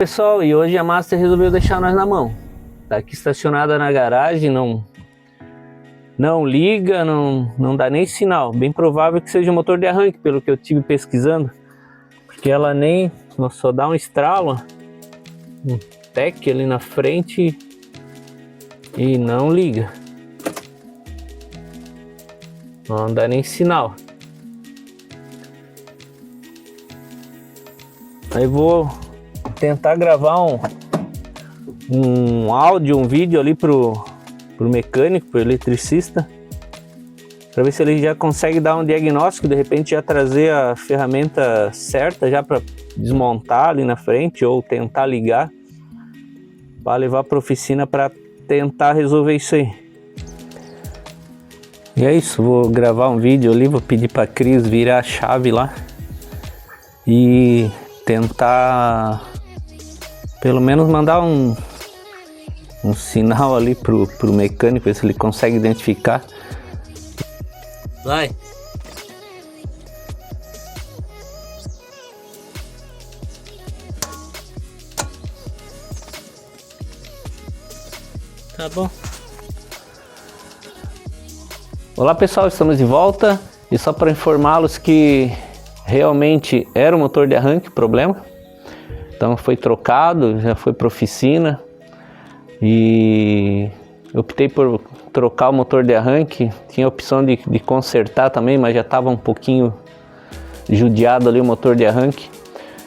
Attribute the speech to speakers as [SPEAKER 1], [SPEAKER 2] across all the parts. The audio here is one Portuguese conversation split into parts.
[SPEAKER 1] Pessoal, e hoje a Master resolveu deixar nós na mão. Tá aqui estacionada na garagem, não liga, não dá nem sinal. Bem provável que seja motor de arranque, pelo que eu tive pesquisando, porque ela nem só dá um estralo, um tec ali na frente e não liga. Não dá nem sinal. Aí vou tentar gravar um áudio, um vídeo ali pro mecânico, pro eletricista, para ver se ele já consegue dar um diagnóstico, de repente já trazer a ferramenta certa já para desmontar ali na frente ou tentar ligar para levar para a oficina para tentar resolver isso aí. E é isso, vou gravar um vídeo ali, vou pedir para Cris virar a chave lá e tentar pelo menos mandar um sinal ali pro mecânico, ver se ele consegue identificar. Vai! Tá bom. Olá pessoal, estamos de volta e só para informá-los que realmente era o motor de arranque o problema. Então foi trocado, já foi para oficina e eu optei por trocar o motor de arranque. Tinha a opção de consertar também, mas já estava um pouquinho judiado ali o motor de arranque.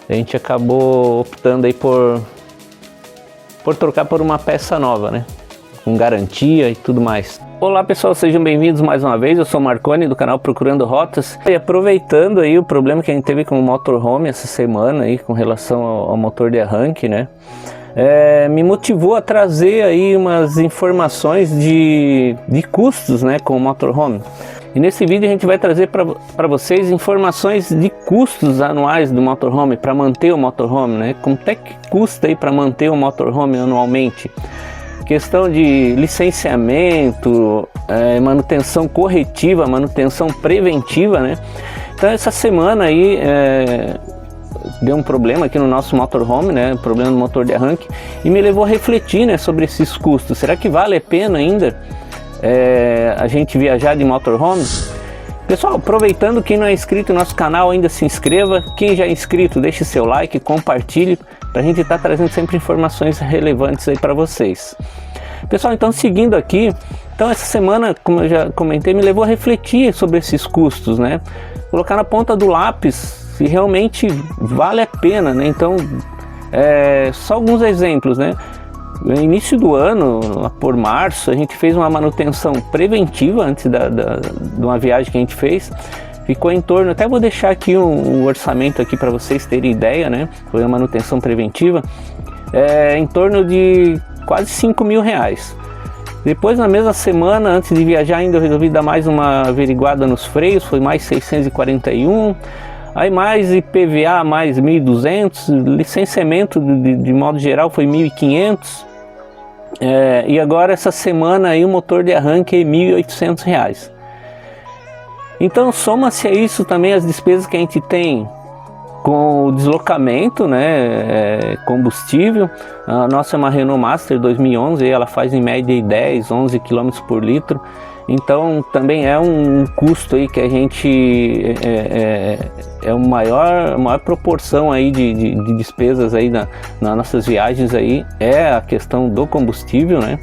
[SPEAKER 1] A gente acabou optando aí por trocar por uma peça nova, né? Com garantia e tudo mais. Olá pessoal, sejam bem-vindos mais uma vez, eu sou o Marconi do canal Procurando Rotas. E aproveitando aí o problema que a gente teve com o motorhome essa semana aí com relação ao motor de arranque, né? Me motivou a trazer aí umas informações de custos, né, com o motorhome. E nesse vídeo a gente vai trazer para vocês informações de custos anuais do motorhome, para manter o motorhome, né? Quanto é que custa aí para manter o motorhome anualmente? Questão de licenciamento, manutenção corretiva, manutenção preventiva, né? Então essa semana aí deu um problema aqui no nosso motorhome, né? Problema do motor de arranque, e me levou a refletir, né, sobre esses custos. Será que vale a pena ainda a gente viajar de motorhome? Pessoal, aproveitando, quem não é inscrito no nosso canal ainda se inscreva. Quem já é inscrito, deixe seu like, compartilhe, para a gente estar trazendo sempre informações relevantes aí para vocês. Pessoal, então seguindo aqui, então essa semana, como eu já comentei, me levou a refletir sobre esses custos, né? Colocar na ponta do lápis se realmente vale a pena, né? Então, só alguns exemplos, né? No início do ano, lá por março, a gente fez uma manutenção preventiva antes de uma viagem que a gente fez. Ficou em torno, até vou deixar aqui um orçamento aqui para vocês terem ideia, né? Foi uma manutenção preventiva, em torno de quase 5 mil reais. Depois, na mesma semana, antes de viajar, ainda eu resolvi dar mais uma averiguada nos freios, foi mais 641. Aí mais IPVA, mais 1.200, licenciamento de modo geral foi 1.500. E agora essa semana aí o motor de arranque é 1.800 reais. Então soma-se a isso também as despesas que a gente tem com o deslocamento, né, combustível. A nossa é uma Renault Master 2011, ela faz em média 10, 11 km por litro. Então também é um custo aí que a gente a maior proporção aí de despesas aí nas nossas viagens aí é a questão do combustível, né?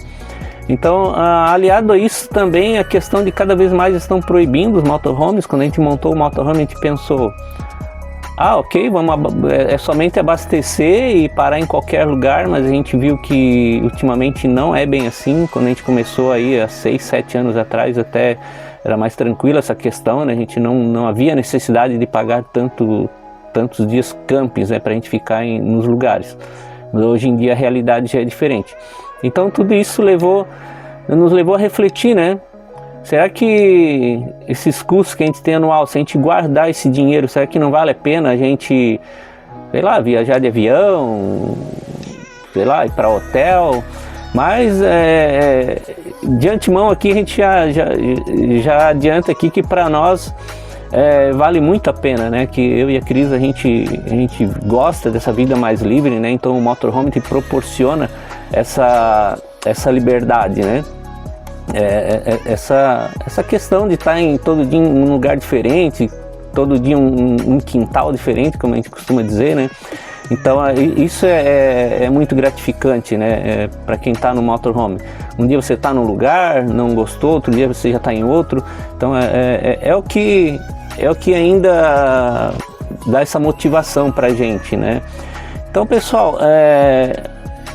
[SPEAKER 1] Então, aliado a isso também a questão de cada vez mais estão proibindo os motorhomes. Quando a gente montou o motorhome, a gente pensou, ok, é somente abastecer e parar em qualquer lugar, mas a gente viu que ultimamente não é bem assim. Quando a gente começou aí há 6, 7 anos atrás, até era mais tranquila essa questão, né? A gente não havia necessidade de pagar tantos dias campings, né, para a gente ficar nos lugares. Mas hoje em dia a realidade já é diferente. Então tudo isso nos levou a refletir, né? Será que esses custos que a gente tem anual, se a gente guardar esse dinheiro, será que não vale a pena a gente, sei lá, viajar de avião, sei lá, ir para hotel? Mas de antemão aqui a gente já adianta aqui que para nós vale muito a pena, né? Que eu e a Cris, a gente gosta dessa vida mais livre, né? Então o motorhome te proporciona essa liberdade, né? Essa questão de estar todo dia em um lugar diferente, todo dia um quintal diferente, como a gente costuma dizer, né? Então isso é muito gratificante, né? Para quem está no motorhome. Um dia você está num lugar, não gostou, outro dia você já está em outro. Então é o que ainda dá essa motivação para a gente, né? Então, pessoal,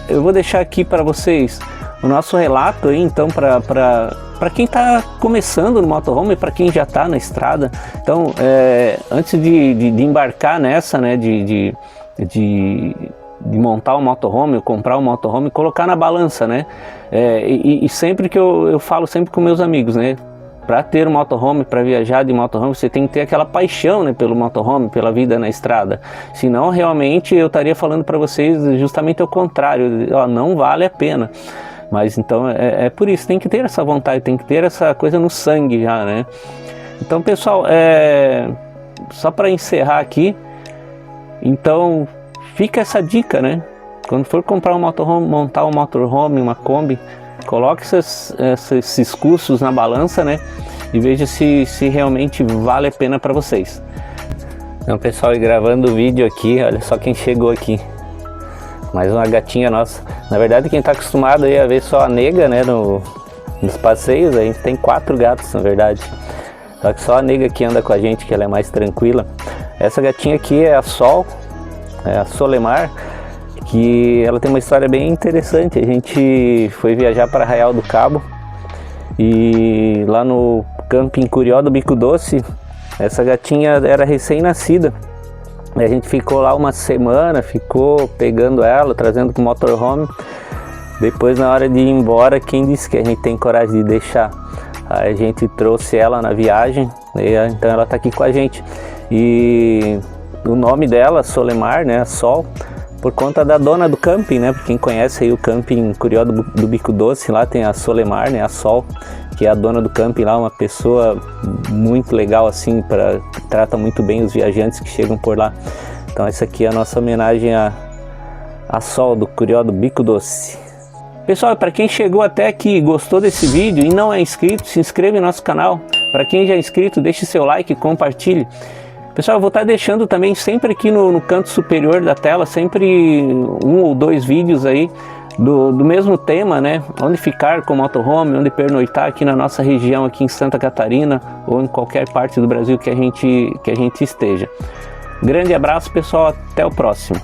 [SPEAKER 1] eu vou deixar aqui para vocês o nosso relato aí, então, para quem está começando no motorhome e para quem já está na estrada. Então, antes de embarcar nessa, né, de montar um motorhome, comprar um motorhome, colocar na balança, né? E sempre que eu falo sempre com meus amigos, né? Para ter um motorhome, para viajar de motorhome, você tem que ter aquela paixão, né, pelo motorhome, pela vida na estrada. Senão, realmente, eu estaria falando para vocês justamente o contrário. Ó, não vale a pena. Mas então é por isso, tem que ter essa vontade, tem que ter essa coisa no sangue já, né? Então, pessoal, só para encerrar aqui, então fica essa dica, né? Quando for comprar um motorhome, montar um motorhome, uma Kombi, coloque esses custos na balança, né? E veja se realmente vale a pena para vocês. Então, pessoal, gravando o vídeo aqui, olha só quem chegou aqui. Mais uma gatinha nossa. Na verdade, quem está acostumado aí a ver só a nega, né, nos passeios, a gente tem 4 gatos, na verdade. Só que só a nega que anda com a gente, que ela é mais tranquila. Essa gatinha aqui é a Sol, a Solemar, que ela tem uma história bem interessante. A gente foi viajar para Arraial do Cabo e lá no camping Curió do Bico Doce, essa gatinha era recém-nascida. A gente ficou lá uma semana, ficou pegando ela, trazendo pro motorhome. Depois, na hora de ir embora, quem disse que a gente tem coragem de deixar? Aí a gente trouxe ela na viagem, então ela tá aqui com a gente. E o nome dela, Solemar, né, Sol, por conta da dona do camping, né? Quem conhece aí o camping Curió do Bico Doce, lá tem a Solemar, né, a Sol, que é a dona do camping lá, uma pessoa muito legal, assim, que trata muito bem os viajantes que chegam por lá. Então essa aqui é a nossa homenagem a Sol, do Curió do Bico Doce. Pessoal, para quem chegou até aqui e gostou desse vídeo e não é inscrito, se inscreva em nosso canal. Para quem já é inscrito, deixe seu like e compartilhe. Pessoal, eu vou estar deixando também sempre aqui no canto superior da tela, sempre 1 ou 2 vídeos aí, do mesmo tema, né? Onde ficar com o motorhome, onde pernoitar aqui na nossa região, aqui em Santa Catarina ou em qualquer parte do Brasil que a gente esteja. Grande abraço, pessoal, até o próximo.